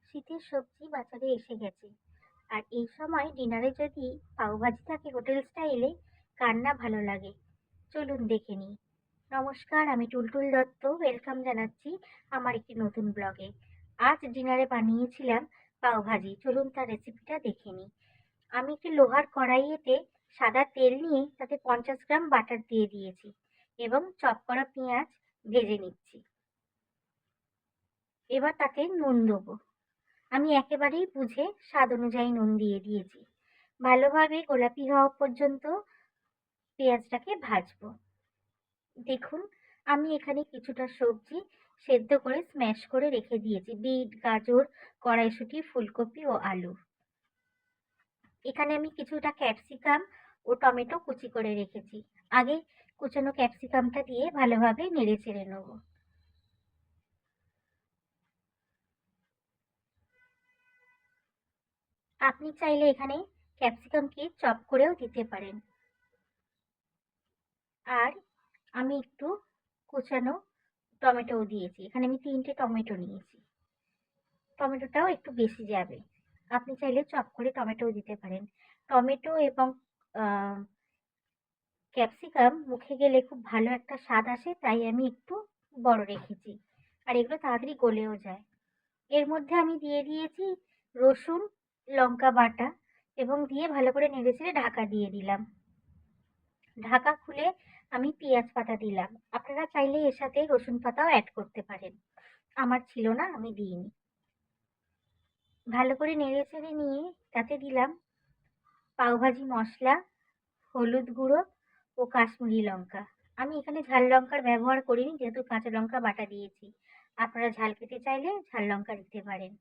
শীতের সবজি বাজারে এসে গেছে। আর এই সময় ডিনারে যদি পাওভাজি থাকে হোটেল স্টাইলে, কার না ভালো লাগে। চলুন দেখে নিই। নমস্কার, আমি টুলটুল দত্ত। ওয়েলকাম জানাচ্ছি আমার একটি নতুন ব্লগে। আজ ডিনারে বানিয়েছিলাম পাওভাজি। চলুন তার রেসিপিটা দেখে নিই। আমি একটি লোহার কড়াইয়েতে সাদা তেল নিয়ে তাতে 50 গ্রাম বাটার দিয়ে দিয়েছি এবং চপ করা পেঁয়াজ ভেজে নিচ্ছি। এবার তাতে নুন দেবো। আমি একেবারেই বুঝে স্বাদ অনুযায়ী নুন দিয়ে দিয়েছি। ভালোভাবে গোলাপি হওয়া পর্যন্ত পেঁয়াজটাকে ভাজবো। দেখুন, আমি এখানে কিছুটা সবজি সেদ্ধ করে স্ম্যাশ করে রেখে দিয়েছি। বিট, গাজর, কড়াইশুঁটি, ফুলকপি ও আলু। এখানে আমি কিছুটা ক্যাপসিকাম ও টমেটো কুচি করে রেখেছি। আগে কুচানো ক্যাপসিকামটা দিয়ে ভালোভাবে নেড়ে চেড়ে নেবো। আপনি চাইলে এখানে ক্যাপসিকামকে চপ করেও দিতে পারেন। আর আমি একটু কুচানো টমেটোও দিয়েছি। এখানে আমি 3টে টমেটো নিয়েছি। টমেটোটাও একটু বেশি যাবে। আপনি চাইলে চপ করে টমেটোও দিতে পারেন। টমেটো এবং ক্যাপসিকাম মুখে গেলে খুব ভালো একটা স্বাদ আসে, তাই আমি একটু বড় রেখেছি। আর এগুলো তাড়াতাড়ি গলেও যায়। এর মধ্যে আমি দিয়ে দিয়েছি রসুন, লঙ্কা বাটা এবং দিয়ে ভালো করে নেড়েচেড়ে ঢাকা দিয়ে দিলাম। ঢাকা খুলে আমি পেঁয়াজ পাতা দিলাম। আপনারা চাইলে এর সাথে রসুন পাতাও অ্যাড করতে পারেন। আমার ছিল না, আমি দিইনি। ভালো করে নেড়েচেড়ে নিয়ে তাতে দিলাম পাওভাজি মশলা, হলুদ গুঁড়ো ও কাশ্মীরি লঙ্কা। আমি এখানে ঝাল লঙ্কার ব্যবহার করিনি, যেহেতু কাঁচা লঙ্কা বাটা দিয়েছি। আপনারা ঝাল খেতে চাইলে ঝাল লঙ্কা দিতে পারেন।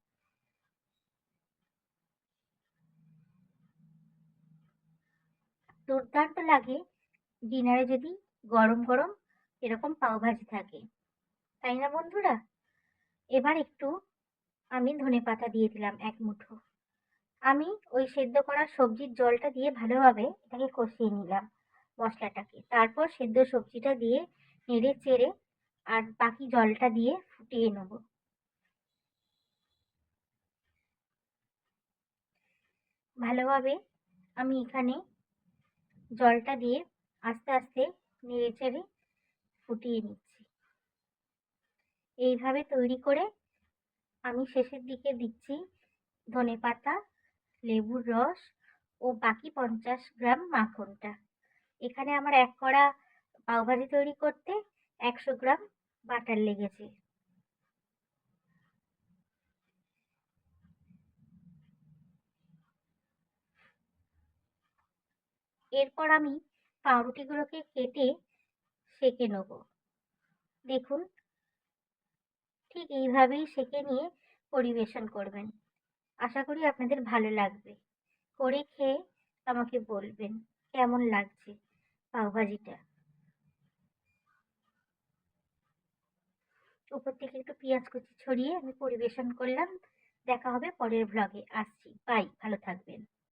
দুর্দান্ত লাগে ডিনারে যদি গরম গরম এরকম পাওভাজি থাকে, তাই না বন্ধুরা? এবার একটু আমি ধনেপাতা দিয়ে দিলাম 1 মুঠো। আমি ওই সেদ্ধ করা সবজির জলটা দিয়ে ভালোভাবে এটাকে কষিয়ে নিলাম মশলাটাকে। তারপর সেদ্ধ সবজিটা দিয়ে নেড়ে চেড়ে আর বাকি জলটা দিয়ে ফুটিয়ে নেব। ভালোভাবে আমি এখানে জলটা দিয়ে আস্তে আস্তে নেড়ে চেড়ে ফুটিয়ে নিচ্ছি। এইভাবে তৈরি করে আমি শেষের দিকে দিচ্ছি ধনেপাতা, লেবুর রস ও বাকি 50 গ্রাম মাখনটা। এখানে আমার 1 কড়া পাওভাজি তৈরি করতে 100 গ্রাম বাটার লেগেছে। এরপর আমি পাউরুটিগুলোকে কেটে সেঁকে নেব। দেখুন, ঠিক এইভাবেই সেঁকে নিয়ে পরিবেশন করবেন। আশা করি আপনাদের ভালো লাগবে। করে খেয়ে আমাকে বলবেন কেমন লাগছে পাওভাজিটা। উপর থেকে একটু পেঁয়াজ কুচি ছড়িয়ে আমি পরিবেশন করলাম। দেখা হবে পরের ভ্লগে। আসছি, বাই, ভালো থাকবেন।